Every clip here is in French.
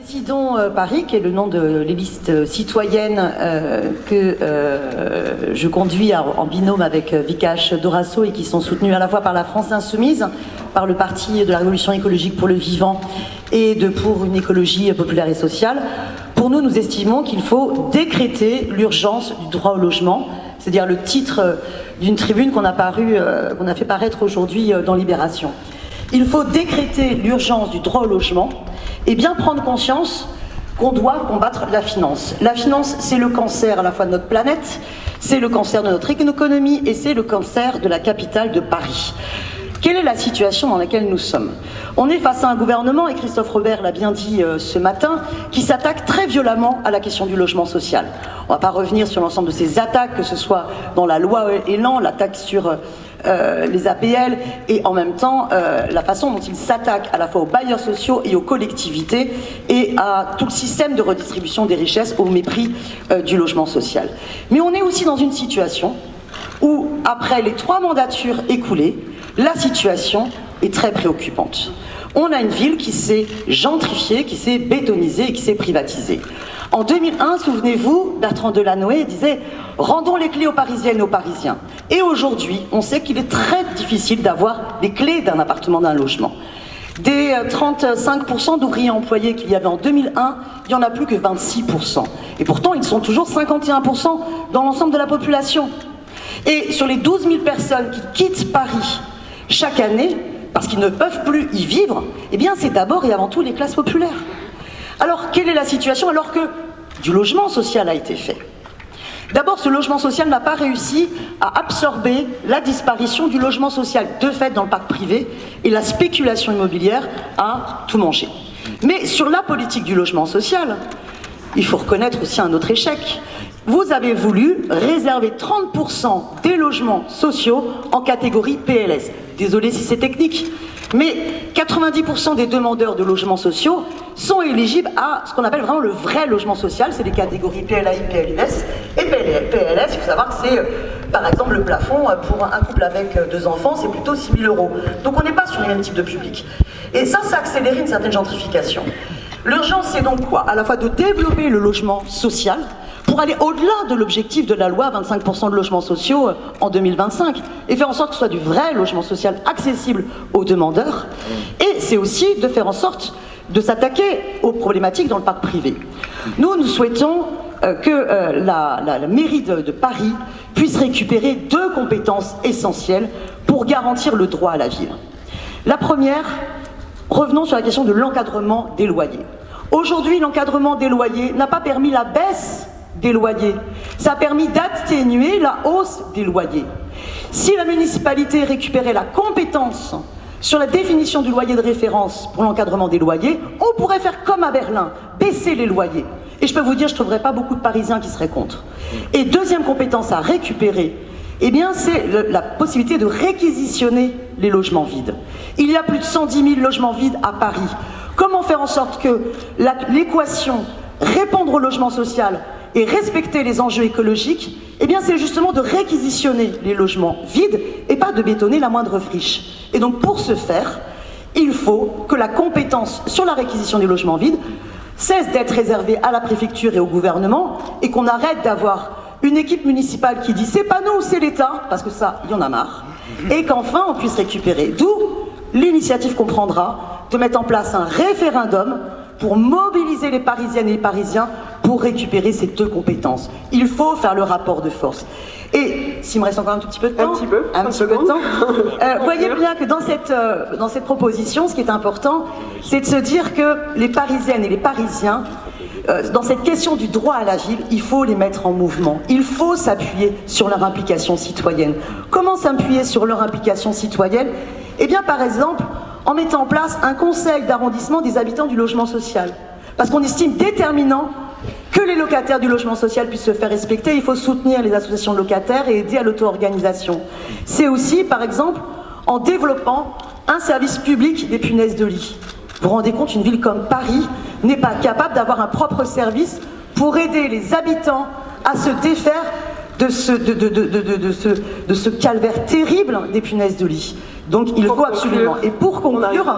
Décidons Paris, qui est le nom de les listes citoyennes que je conduis en binôme avec Vikash Dorasso et qui sont soutenues à la fois par la France Insoumise, par le Parti de la Révolution écologique pour le vivant et pour une écologie populaire et sociale. Pour nous, nous estimons qu'il faut décréter l'urgence du droit au logement, c'est-à-dire le titre d'une tribune qu'on a fait paraître aujourd'hui dans Libération. Il faut décréter l'urgence du droit au logement et bien prendre conscience qu'on doit combattre la finance. La finance, c'est le cancer à la fois de notre planète, c'est le cancer de notre économie et c'est le cancer de la capitale de Paris. Quelle est la situation dans laquelle nous sommes? On est face à un gouvernement, et Christophe Robert l'a bien dit ce matin, qui s'attaque très violemment à la question du logement social. On ne va pas revenir sur l'ensemble de ces attaques, que ce soit dans la loi Elan, l'attaque sur les APL, et en même temps la façon dont il s'attaque à la fois aux bailleurs sociaux et aux collectivités et à tout le système de redistribution des richesses au mépris du logement social. Mais on est aussi dans une situation où, après les 3 mandatures écoulées, la situation est très préoccupante. On a une ville qui s'est gentrifiée, qui s'est bétonisée et qui s'est privatisée. En 2001, souvenez-vous, Bertrand Delanoë disait « Rendons les clés aux Parisiennes et aux Parisiens ». Et aujourd'hui, on sait qu'il est très difficile d'avoir les clés d'un appartement, d'un logement. Des 35% d'ouvriers employés qu'il y avait en 2001, il n'y en a plus que 26%. Et pourtant, ils sont toujours 51% dans l'ensemble de la population. Et sur les 12 000 personnes qui quittent Paris chaque année, parce qu'ils ne peuvent plus y vivre, eh bien c'est d'abord et avant tout les classes populaires. Alors, quelle est la situation alors que du logement social a été fait? D'abord, ce logement social n'a pas réussi à absorber la disparition du logement social de fait dans le parc privé et la spéculation immobilière a tout mangé. Mais sur la politique du logement social, il faut reconnaître aussi un autre échec. Vous avez voulu réserver 30% des logements sociaux en catégorie PLS. Désolé si c'est technique, mais 90% des demandeurs de logements sociaux sont éligibles à ce qu'on appelle vraiment le vrai logement social, c'est les catégories PLAI, PLS et PLS. Il faut savoir que c'est, par exemple, le plafond pour un couple avec 2 enfants, c'est plutôt 6 000 €. Donc on n'est pas sur les mêmes types de publics. Et ça a accéléré une certaine gentrification. L'urgence, c'est donc quoi? À la fois de développer le logement social, pour aller au-delà de l'objectif de la loi 25% de logements sociaux en 2025 et faire en sorte que ce soit du vrai logement social accessible aux demandeurs. Et c'est aussi de faire en sorte de s'attaquer aux problématiques dans le parc privé. Nous souhaitons que la mairie de Paris puisse récupérer 2 compétences essentielles pour garantir le droit à la ville. La première, revenons sur la question de l'encadrement des loyers. Aujourd'hui, l'encadrement des loyers n'a pas permis la baisse des loyers. Ça a permis d'atténuer la hausse des loyers. Si la municipalité récupérait la compétence sur la définition du loyer de référence pour l'encadrement des loyers, on pourrait faire comme à Berlin, baisser les loyers. Et je peux vous dire, je ne trouverais pas beaucoup de Parisiens qui seraient contre. Et deuxième compétence à récupérer, eh bien, c'est la possibilité de réquisitionner les logements vides. Il y a plus de 110 000 logements vides à Paris. Comment faire en sorte que l'équation répondre au logement social et respecter les enjeux écologiques, eh bien c'est justement de réquisitionner les logements vides et pas de bétonner la moindre friche. Et donc pour ce faire, il faut que la compétence sur la réquisition des logements vides cesse d'être réservée à la préfecture et au gouvernement et qu'on arrête d'avoir une équipe municipale qui dit c'est pas nous, c'est l'État, parce que ça, il y en a marre, et qu'enfin on puisse récupérer. D'où l'initiative qu'on prendra de mettre en place un référendum pour mobiliser les Parisiennes et les Parisiens pour récupérer ces 2 compétences. Il faut faire le rapport de force. Et s'il me reste encore un tout petit peu de temps, un petit peu de temps, voyez bien que dans cette proposition, ce qui est important, c'est de se dire que les Parisiennes et les Parisiens, dans cette question du droit à la ville, il faut les mettre en mouvement. Il faut s'appuyer sur leur implication citoyenne. Comment s'appuyer sur leur implication citoyenne? Eh bien, par exemple, en mettant en place un conseil d'arrondissement des habitants du logement social. Parce qu'on estime déterminant que les locataires du logement social puissent se faire respecter, il faut soutenir les associations de locataires et aider à l'auto-organisation. C'est aussi, par exemple, en développant un service public des punaises de lit. Vous vous rendez compte, une ville comme Paris n'est pas capable d'avoir un propre service pour aider les habitants à se défaire de ce calvaire terrible des punaises de lit. Donc il faut absolument. Et pour conclure,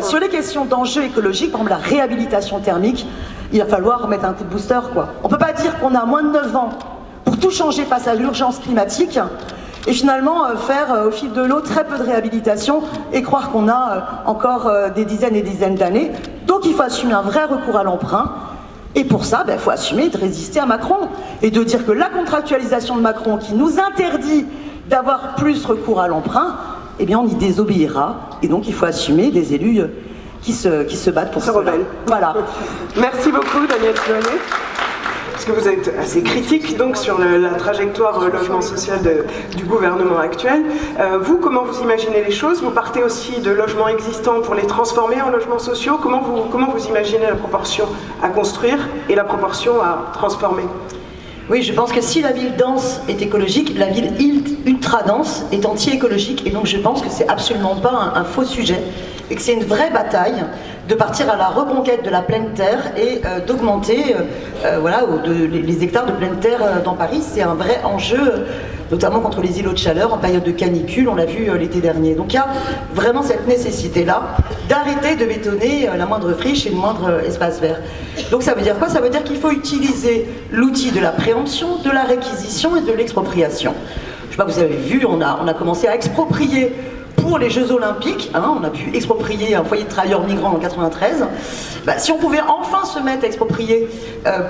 sur les questions d'enjeux écologiques, par exemple la réhabilitation thermique, il va falloir mettre un coup de booster, quoi. On ne peut pas dire qu'on a moins de 9 ans pour tout changer face à l'urgence climatique et finalement faire au fil de l'eau très peu de réhabilitation et croire qu'on a encore des dizaines et des dizaines d'années. Donc il faut assumer un vrai recours à l'emprunt. Et pour ça, il faut assumer de résister à Macron et de dire que la contractualisation de Macron qui nous interdit d'avoir plus recours à l'emprunt, eh bien on y désobéira. Et donc il faut assumer des élus qui se battent pour ça. Voilà. Merci beaucoup Danielle Tuanet. Parce que vous êtes assez critique donc sur la trajectoire logement social du gouvernement actuel. Vous, comment vous imaginez les choses? Vous partez aussi de logements existants pour les transformer en logements sociaux. Comment vous imaginez la proportion à construire et la proportion à transformer? Oui, je pense que si la ville dense est écologique, la ville ultra dense est anti-écologique. Et donc je pense que c'est absolument pas un faux sujet et que c'est une vraie bataille de partir à la reconquête de la pleine terre et d'augmenter les hectares de pleine terre dans Paris. C'est un vrai enjeu, notamment contre les îlots de chaleur en période de canicule, on l'a vu l'été dernier. Donc il y a vraiment cette nécessité-là d'arrêter de bétonner la moindre friche et le moindre espace vert. Donc ça veut dire quoi? Ça veut dire qu'il faut utiliser l'outil de la préemption, de la réquisition et de l'expropriation. Je sais pas, vous avez vu, on a commencé à exproprier pour les Jeux Olympiques, on a pu exproprier un foyer de travailleurs migrants en 93. Si on pouvait enfin se mettre à exproprier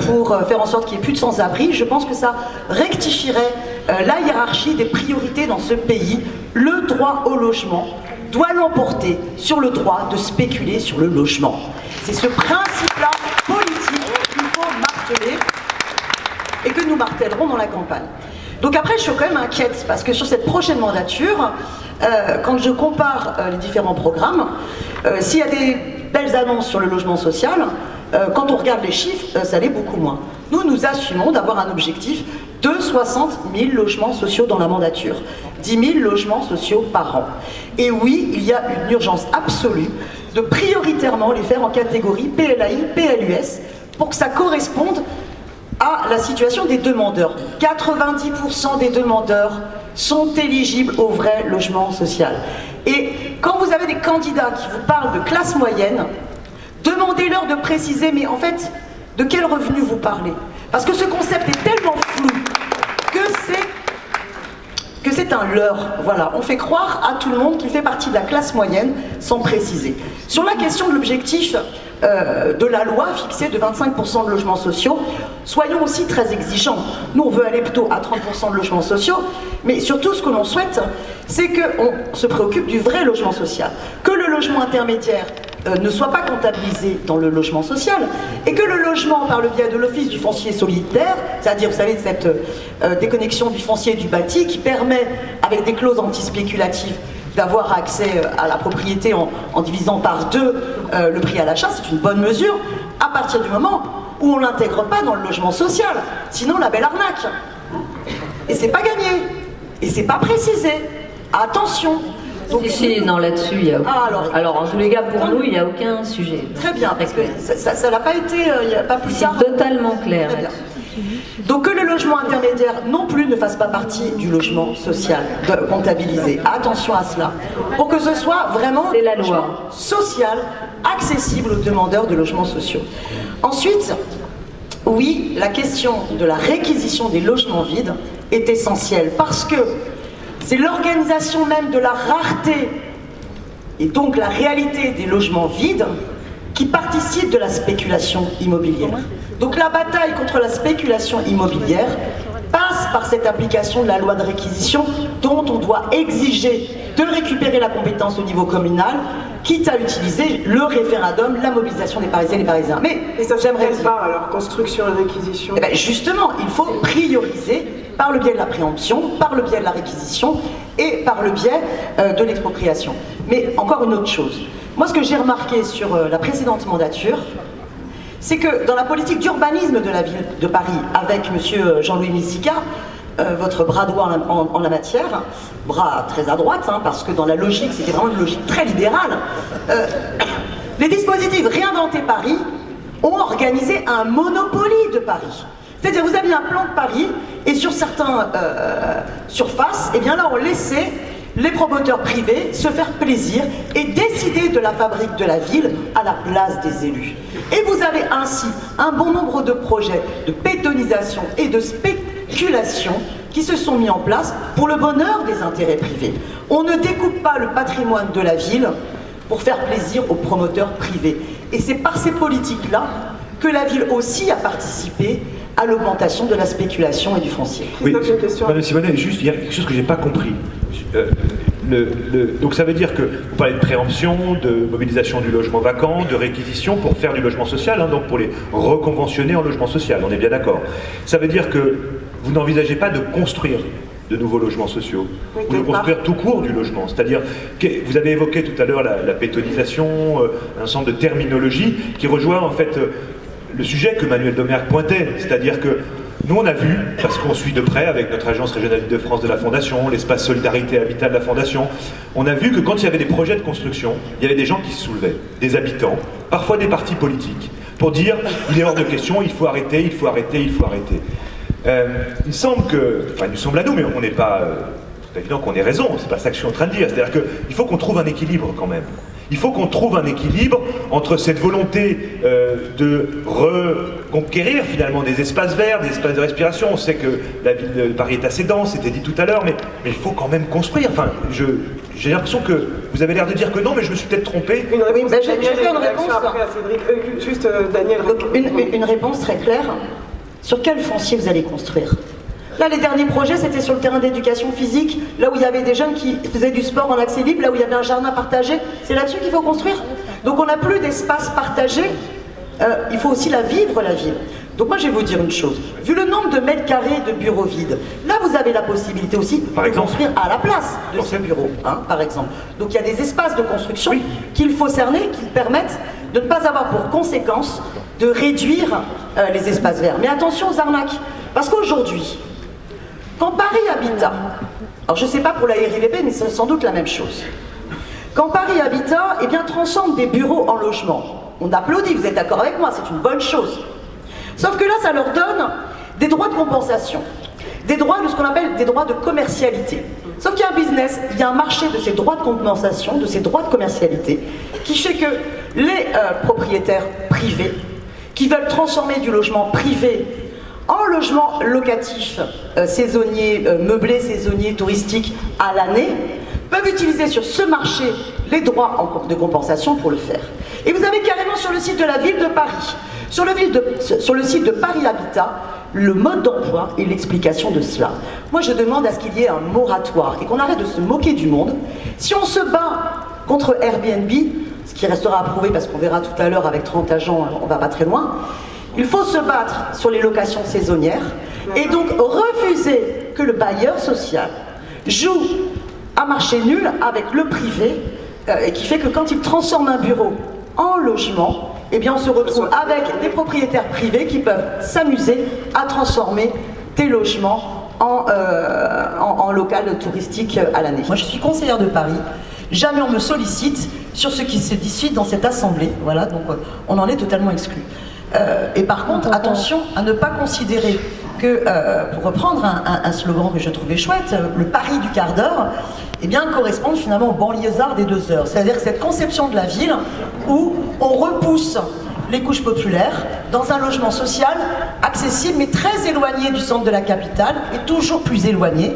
pour faire en sorte qu'il n'y ait plus de sans-abri, je pense que ça rectifierait la hiérarchie des priorités dans ce pays. Le droit au logement doit l'emporter sur le droit de spéculer sur le logement. C'est ce principe-là politique qu'il faut marteler et que nous martellerons dans la campagne. Donc après, je suis quand même inquiète, parce que sur cette prochaine mandature, quand je compare les différents programmes, s'il y a des belles annonces sur le logement social, quand on regarde les chiffres, ça l'est beaucoup moins. Nous assumons d'avoir un objectif de 60 000 logements sociaux dans la mandature, 10 000 logements sociaux par an. Et oui, il y a une urgence absolue de prioritairement les faire en catégorie PLAI, PLUS, pour que ça corresponde à la situation des demandeurs. 90% des demandeurs sont éligibles au vrai logement social. Et quand vous avez des candidats qui vous parlent de classe moyenne, demandez-leur de préciser, mais en fait, de quel revenu vous parlez? Parce que ce concept est tellement flou que c'est un leurre. Voilà, on fait croire à tout le monde qu'il fait partie de la classe moyenne sans préciser. Sur la question de l'objectif de la loi fixée de 25% de logements sociaux, soyons aussi très exigeants. Nous, on veut aller plutôt à 30% de logements sociaux, mais surtout ce que l'on souhaite, c'est qu'on se préoccupe du vrai logement social, que le logement intermédiaire ne soit pas comptabilisé dans le logement social et que le logement, par le biais de l'Office du foncier solidaire, c'est-à-dire, vous savez, cette déconnexion du foncier et du bâti qui permet, avec des clauses anti-spéculatives, d'avoir accès à la propriété en divisant par 2 le prix à l'achat, c'est une bonne mesure, à partir du moment où on ne l'intègre pas dans le logement social, sinon la belle arnaque. Et c'est pas gagné, et c'est pas précisé. Attention. Donc, non, là-dessus, il y a... alors, en tous les cas, pour nous, il n'y a aucun sujet. Très bien, parce que ça n'a pas été, il n'y a pas plus tard. C'est totalement clair. Donc que le logement intermédiaire non plus ne fasse pas partie du logement social comptabilisé. Attention à cela. Pour que ce soit vraiment la loi social, accessible aux demandeurs de logements sociaux. Ensuite, oui, la question de la réquisition des logements vides est essentielle parce que c'est l'organisation même de la rareté et donc la réalité des logements vides qui participe de la spéculation immobilière. Donc la bataille contre la spéculation immobilière passe par cette application de la loi de réquisition dont on doit exiger de récupérer la compétence au niveau communal, quitte à utiliser le référendum, la mobilisation des Parisiennes et des Parisiens. Mais ça j'aimerais pas alors construction et réquisition. Eh bien, justement, il faut prioriser par le biais de la préemption, par le biais de la réquisition et par le biais de l'expropriation. Mais encore une autre chose. Moi, ce que j'ai remarqué sur la précédente mandature, c'est que dans la politique d'urbanisme de la ville de Paris, avec monsieur Jean-Louis Missika, votre bras droit en la matière, bras très à droite, parce que dans la logique, c'était vraiment une logique très libérale, les dispositifs Réinventer Paris ont organisé un monopoly de Paris. C'est-à-dire, vous aviez un plan de Paris, et sur certaines surfaces, eh bien là, on laissait les promoteurs privés se faire plaisir et décider de la fabrique de la ville à la place des élus. Et vous avez ainsi un bon nombre de projets de bétonisation et de spéculation qui se sont mis en place pour le bonheur des intérêts privés. On ne découpe pas le patrimoine de la ville pour faire plaisir aux promoteurs privés. Et c'est par ces politiques-là que la ville aussi a participé à l'augmentation de la spéculation et du foncier. Oui, Madame Simonet, juste, il y a quelque chose que je n'ai pas compris. Donc ça veut dire que vous parlez de préemption, de mobilisation du logement vacant, de réquisition pour faire du logement social, donc pour les reconventionner en logement social, on est bien d'accord. Ça veut dire que vous n'envisagez pas de construire de nouveaux logements sociaux, ou de construire tout court du logement. C'est-à-dire, vous avez évoqué tout à l'heure la bétonisation, un ensemble de terminologie qui rejoint en fait le sujet que Manuel Domergue pointait, c'est-à-dire que nous on a vu, parce qu'on suit de près avec notre agence régionale de France de la Fondation, l'espace Solidarité Habitat de la Fondation, on a vu que quand il y avait des projets de construction, il y avait des gens qui se soulevaient, des habitants, parfois des partis politiques, pour dire il est hors de question, il faut arrêter, il faut arrêter, il faut arrêter. Il me semble que, enfin il nous semble à nous, mais on n'est pas, c'est évident qu'on ait raison, c'est pas ça que je suis en train de dire, c'est-à-dire qu'il faut qu'on trouve un équilibre quand même. Il faut qu'on trouve un équilibre entre cette volonté de reconquérir finalement des espaces verts, des espaces de respiration. On sait que la ville de Paris est assez dense, c'était dit tout à l'heure, mais il faut quand même construire. Enfin, j'ai l'impression que vous avez l'air de dire que non, mais je me suis peut-être trompé. Une réponse, je fais une réponse. Après à Cédric. Juste Daniel. Donc, une réponse très claire. Sur quel foncier vous allez construire ? Là, les derniers projets, c'était sur le terrain d'éducation physique, là où il y avait des jeunes qui faisaient du sport en accès libre, là où il y avait un jardin partagé. C'est là-dessus qu'il faut construire. Donc on n'a plus d'espace partagé, il faut aussi la vivre, la ville. Donc moi, je vais vous dire une chose. Vu le nombre de mètres carrés de bureaux vides, là, vous avez la possibilité aussi de construire à la place de ces bureaux, par exemple. Donc il y a des espaces de construction qu'il faut cerner, qui permettent de ne pas avoir pour conséquence de réduire les espaces verts. Mais attention aux arnaques, parce qu'aujourd'hui, quand Paris Habitat, alors je ne sais pas pour la RIVP, mais c'est sans doute la même chose. Quand Paris Habitat, transforme des bureaux en logements, on applaudit, vous êtes d'accord avec moi, c'est une bonne chose. Sauf que là, ça leur donne des droits de compensation, des droits de ce qu'on appelle des droits de commercialité. Sauf qu'il y a un business, il y a un marché de ces droits de compensation, de ces droits de commercialité, qui fait que les propriétaires privés, qui veulent transformer du logement privé en logement locatif, saisonnier, meublé, saisonnier, touristique à l'année, peuvent utiliser sur ce marché les droits de compensation pour le faire. Et vous avez carrément sur le site de la ville de Paris, sur le site de Paris Habitat, le mode d'emploi et l'explication de cela. Moi je demande à ce qu'il y ait un moratoire et qu'on arrête de se moquer du monde. Si on se bat contre Airbnb, ce qui restera à prouver parce qu'on verra tout à l'heure avec 30 agents, on va pas très loin, il faut se battre sur les locations saisonnières et donc refuser que le bailleur social joue à marché nul avec le privé et qui fait que quand il transforme un bureau en logement, on se retrouve avec des propriétaires privés qui peuvent s'amuser à transformer des logements en local touristique à l'année. Moi je suis conseillère de Paris, jamais on me sollicite sur ce qui se discute dans cette assemblée, voilà, donc on en est totalement exclu. Et par contre, attention à ne pas considérer que, pour reprendre un slogan que je trouvais chouette, le pari du quart d'heure, correspond finalement au banlieusard des 2 heures. C'est-à-dire que cette conception de la ville où on repousse les couches populaires dans un logement social accessible mais très éloigné du centre de la capitale et toujours plus éloigné,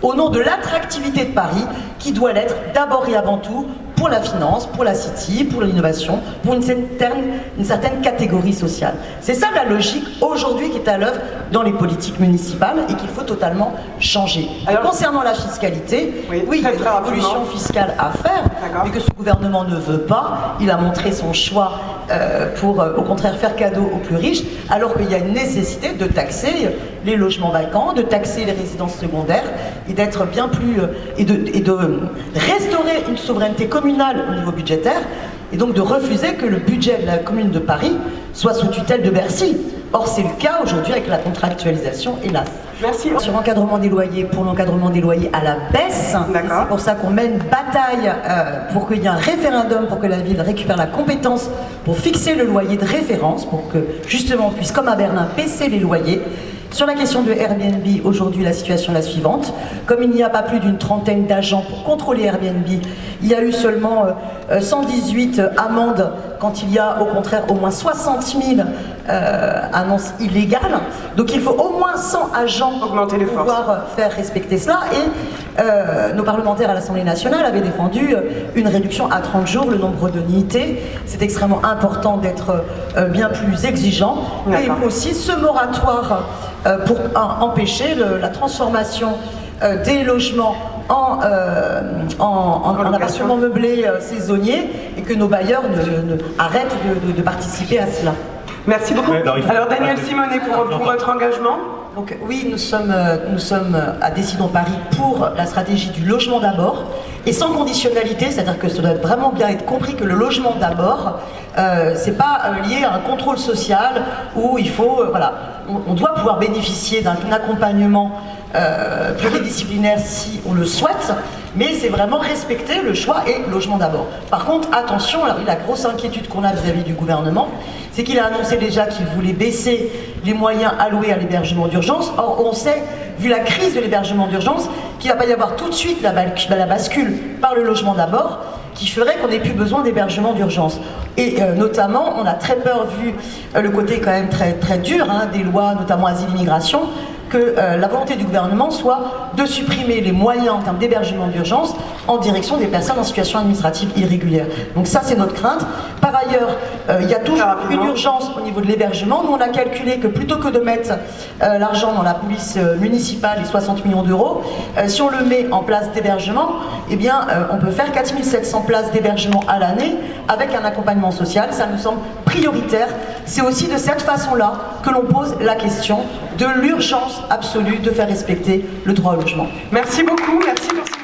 au nom de l'attractivité de Paris qui doit l'être d'abord et avant tout pour la finance, pour la city, pour l'innovation, pour une certaine catégorie sociale. C'est ça la logique aujourd'hui qui est à l'œuvre dans les politiques municipales et qu'il faut totalement changer. Alors, concernant la fiscalité, oui, il y a une révolution fiscale à faire, mais que ce gouvernement ne veut pas. Il a montré son choix pour au contraire faire cadeau aux plus riches, alors qu'il y a une nécessité de taxer les logements vacants, de taxer les résidences secondaires et d'être bien plus et de restaurer une souveraineté communale au niveau budgétaire et donc de refuser que le budget de la commune de Paris soit sous tutelle de Bercy. Or c'est le cas aujourd'hui avec la contractualisation, hélas. Merci. Sur l'encadrement des loyers, pour l'encadrement des loyers à la baisse, c'est pour ça qu'on mène bataille pour qu'il y ait un référendum, pour que la ville récupère la compétence pour fixer le loyer de référence, pour que justement on puisse, comme à Berlin, baisser les loyers. Sur la question de Airbnb, aujourd'hui la situation est la suivante. Comme il n'y a pas plus d'une trentaine d'agents pour contrôler Airbnb, il y a eu seulement 118 amendes quand il y a au contraire au moins 60 000 annonces illégales. Donc il faut au moins 100 agents pour pouvoir faire respecter cela. Et nos parlementaires à l'Assemblée nationale avaient défendu une réduction à 30 jours le nombre de nuitées. C'est extrêmement important d'être bien plus exigeant. Et il faut aussi ce moratoire pour empêcher la transformation des logements en appartements meublés saisonniers et que nos bailleurs arrêtent de participer à cela. Merci beaucoup. Alors Daniel Simonet, pour votre engagement. Donc oui, nous sommes à Décidons Paris pour la stratégie du logement d'abord et sans conditionnalité, c'est-à-dire que ça doit vraiment bien être compris que le logement d'abord, c'est pas lié à un contrôle social où il faut, voilà, on doit pouvoir bénéficier d'un accompagnement pluridisciplinaire si on le souhaite, mais c'est vraiment respecter le choix et logement d'abord. Par contre, attention, alors, la grosse inquiétude qu'on a vis-à-vis du gouvernement, c'est qu'il a annoncé déjà qu'il voulait baisser les moyens alloués à l'hébergement d'urgence. Or, on sait, vu la crise de l'hébergement d'urgence, qu'il ne va pas y avoir tout de suite la bascule par le logement d'abord, qui ferait qu'on n'ait plus besoin d'hébergement d'urgence. Et notamment, on a très peur, vu le côté quand même très, très dur des lois, notamment asile-immigration, que la volonté du gouvernement soit de supprimer les moyens en termes d'hébergement d'urgence en direction des personnes en situation administrative irrégulière. Donc ça, c'est notre crainte. Par ailleurs, il y a toujours une urgence au niveau de l'hébergement. Nous, on a calculé que plutôt que de mettre l'argent dans la police municipale, les 60 millions d'euros, si on le met en place d'hébergement, eh bien, on peut faire 4 700 places d'hébergement à l'année avec un accompagnement social. Ça nous semble prioritaire. C'est aussi de cette façon-là que l'on pose la question de l'urgence absolue de faire respecter le droit au logement. Merci beaucoup, merci pour